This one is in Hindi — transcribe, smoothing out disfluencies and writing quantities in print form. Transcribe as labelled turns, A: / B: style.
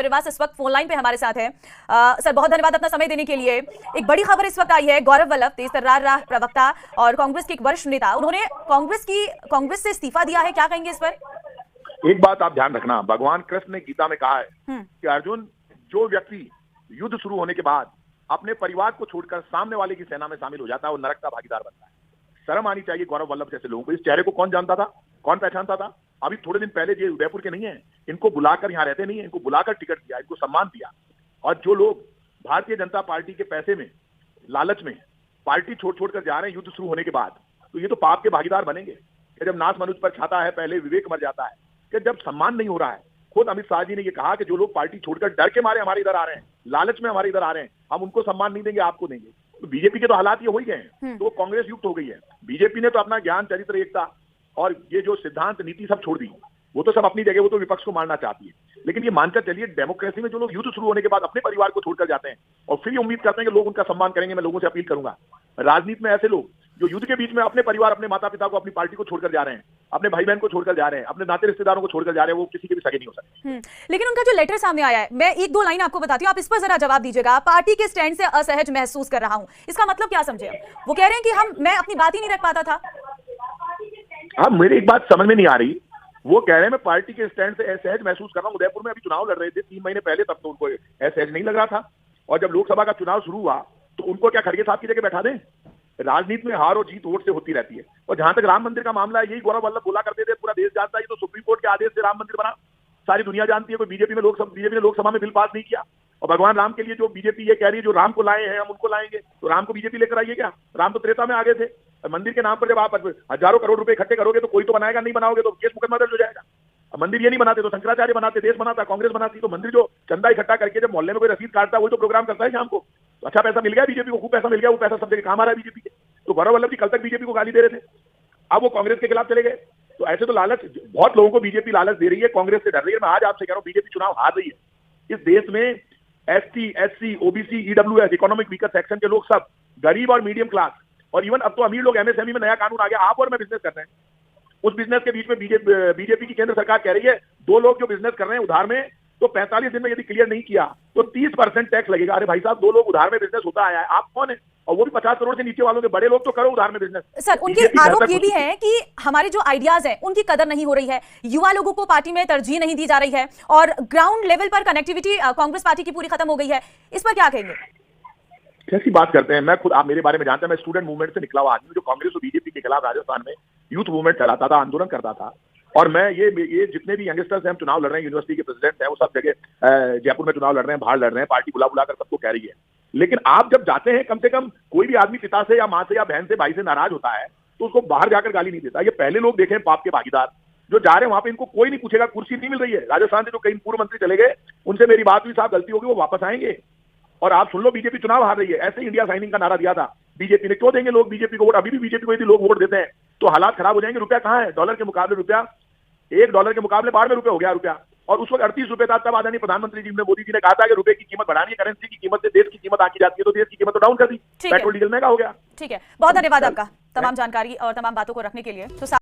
A: रिवास इस वक्त फोन लाइन पे हमारे साथ है। सर बहुत धन्यवाद अपना समय देने के लिए। एक बड़ी खबर इस वक्त आई है, गौरव वल्लभ तेज तर्रार राह प्रवक्ता और कांग्रेस के एक वरिष्ठ नेता, उन्होंने कांग्रेस से इस्तीफा दिया है, क्या कहेंगे इस पर?
B: एक बात आप ध्यान रखना, भगवान कृष्ण ने गीता में कहा है कि अर्जुन, जो व्यक्ति युद्ध शुरू होने के बाद अपने परिवार को छोड़कर सामने वाले की सेना में शामिल हो जाता है वो नरक का भागीदार बनता है। शर्म आनी चाहिए गौरव वल्लभ जैसे लोगों को। इस चेहरे को कौन जानता था, कौन पहचानता था? अभी थोड़े दिन पहले ये उदयपुर के नहीं है, इनको बुलाकर यहाँ रहते नहीं है, इनको बुलाकर टिकट दिया, इनको सम्मान दिया। और जो लोग भारतीय जनता पार्टी के पैसे में, लालच में पार्टी छोड़ कर जा रहे हैं युद्ध शुरू होने के बाद, तो ये तो पाप के भागीदार बनेंगे कि जब नाश मनुष्य पर छाता है पहले विवेक मर जाता है। कि जब सम्मान नहीं हो रहा है, खुद अमित शाह जी ने ये कहा कि जो लोग पार्टी छोड़कर डर के मारे हमारे इधर आ रहे हैं, लालच में हमारे इधर आ रहे हैं, हम उनको सम्मान नहीं देंगे, आपको देंगे। तो बीजेपी के तो हालात ये हो ही गए हैं, तो कांग्रेस युक्त हो गई है। बीजेपी ने तो अपना ज्ञान, चरित्र, एकता और ये जो सिद्धांत नीति सब छोड़ दी। वो तो सब अपनी जगह, वो तो विपक्ष को मारना चाहती है। लेकिन ये मानकर चलिए, डेमोक्रेसी में जो लोग युद्ध शुरू होने के बाद अपने परिवार को छोड़कर जाते हैं और फिर ये उम्मीद करते हैं कि लोग उनका सम्मान करेंगे, मैं लोगों से अपील करूंगा, राजनीति में ऐसे लोग जो युद्ध के बीच में अपने परिवार, अपने माता पिता को, अपनी पार्टी को छोड़कर जा रहे हैं, अपने भाई बहन को छोड़कर जा रहे हैं, अपने नाते रिश्तेदारों को छोड़कर जा रहे हैं, वो किसी के भी सगे नहीं हो सकते।
A: लेकिन उनका जो लेटर सामने आया है, मैं एक दो लाइन आपको बताती हूँ, आप इस पर जरा जवाब दीजिएगा। पार्टी के स्टैंड से असहज महसूस कर रहा हूँ, इसका मतलब क्या समझे? वो कह रहे हैं कि मैं अपनी बात ही नहीं रख पाता था।
B: हाँ, मेरी एक बात समझ में नहीं आ रही। वो कह रहे हैं मैं पार्टी के स्टैंड से असहज महसूस कर रहा हूँ। उदयपुर में अभी चुनाव लड़ रहे थे 3 महीने पहले, तब तो उनको असहज नहीं लग रहा था। और जब लोकसभा का चुनाव शुरू हुआ तो उनको क्या खड़गे साहब की जगह बैठा दें? राजनीति में हार और जीत वोट से होती रहती है। और जहां तक राम मंदिर का मामला है, यही गौरव वल्लभ बोला करते थे, पूरा देश जानता है, ये तो सुप्रीम कोर्ट के आदेश से राम मंदिर बना, सारी दुनिया जानती है। कोई बीजेपी ने लोकसभा में बिल पास नहीं किया। और भगवान राम के लिए जो बीजेपी ये कह रही है, जो राम को लाए हैं हम उनको लाएंगे, तो राम को बीजेपी लेकर आइए क्या? राम तो त्रेता में आगे थे। मंदिर के नाम पर जब आप हजारों करोड़ रुपए इकट्ठे करोगे तो कोई तो बनाएगा, नहीं बनाओगे तो केस मुकदमा दर्ज हो जाएगा। मंदिर ये नहीं बनाते तो शंकराचार्य बनाते, देश बनाता, कांग्रेस बनाती। तो मंदिर जो चंदा इकट्ठा करके जब मोहल्ले में कोई रसीद काटता है, वही तो प्रोग्राम करता है शाम को। तो अच्छा पैसा मिल गया बीजेपी को, खूब पैसा मिल गया, वो पैसा सब जगह काम आ रहा है बीजेपी के। तो गौरव वल्लभ जी कल तक बीजेपी को गाली दे रहे थे, अब वो कांग्रेस के खिलाफ चले गए। तो ऐसे तो लालच, बहुत लोगों को बीजेपी लालच दे रही है, कांग्रेस से डर रही है। मैं आज आपसे कह रहा हूँ, बीजेपी चुनाव हार रही है। इस देश में ST, SC, OBC, EWS, economic weaker section के लोग सब, गरीब और मीडियम क्लास और इवन अब तो अमीर लोग, एमएसएमई में नया कानून आ गया, आप और मैं बिजनेस कर रहे हैं, उस बिजनेस के बीच में बीजेपी की केंद्र सरकार कह रही है 2 लोग जो बिजनेस कर रहे हैं उधार में, तो 45 दिन में यदि क्लियर नहीं किया तो 30% टैक्स लगेगा। अरे भाई साहब, 2 लोग उधार में बिजनेस होता आया है, आप कौन है? और वो भी 50 करोड़ से नीचे वालों के। बड़े लोग तो करो उधार में बिजनेस।
A: सर, उनके आरोप ये भी है कि हमारे जो आइडियाज हैं उनकी कदर नहीं हो रही है, युवा लोगों को पार्टी में तरजीह नहीं दी जा रही है और ग्राउंड लेवल पर कनेक्टिविटी कांग्रेस पार्टी की पूरी खत्म हो गई है। इस पर क्या कहेंगे?
B: कैसी बात करते हैं? मैं खुद, आप मेरे बारे में जानते हैं, मैं स्टूडेंट मूवमेंट से निकला हुआ आदमी, जो कांग्रेस और बीजेपी के खिलाफ राजस्थान में यूथ मूवमेंट चलाता था, आंदोलन करता था। और मैं ये जितने भी यंगस्टर्स हैं, हम चुनाव लड़ रहे हैं, यूनिवर्सिटी के प्रेसिडेंट हैं, वो सब जगह जयपुर में चुनाव लड़ रहे हैं, बाहर लड़ रहे हैं, पार्टी बुला कर सबको कह रही है। लेकिन आप जब जाते हैं, कम से कम कोई भी आदमी पिता से या माँ से या बहन से, भाई से नाराज होता है तो उसको बाहर जाकर गाली नहीं देता। ये पहले लोग देखे पाप के भागीदार जो जा रहे हैं वहां पे, इनको कोई नहीं पूछेगा, कुर्सी नहीं मिल रही है। राजस्थान से जो कई पूर्व मंत्री चले गए, उनसे मेरी बात हुई, साहब गलती होगी, वो वापस आएंगे। और आप सुन लो, बीजेपी चुनाव हार रही है। ऐसे इंडिया साइनिंग का नारा दिया था बीजेपी ने, क्यों देंगे लोग बीजेपी को वोट? अभी भी बीजेपी को यदि लोग वोट देते हैं तो हालात खराब हो जाएंगे। रुपया कहाँ है? डॉलर के मुकाबले रुपया, $1 के मुकाबले 12 रुपये हो गया रुपया। और उस वक्त 38 रुपये था। तब आदरणीय प्रधानमंत्री जी ने, मोदी जी ने कहा था कि रुपए की कीमत बढ़ानी है, करेंसी की कीमत से देश की कीमत आकी जाती है, तो देश की कीमत तो डाउन कर दी, पेट्रोल डीजल महंगा हो गया।
A: ठीक है, बहुत धन्यवाद आपका तमाम जानकारी और तमाम बातों को रखने के लिए। तो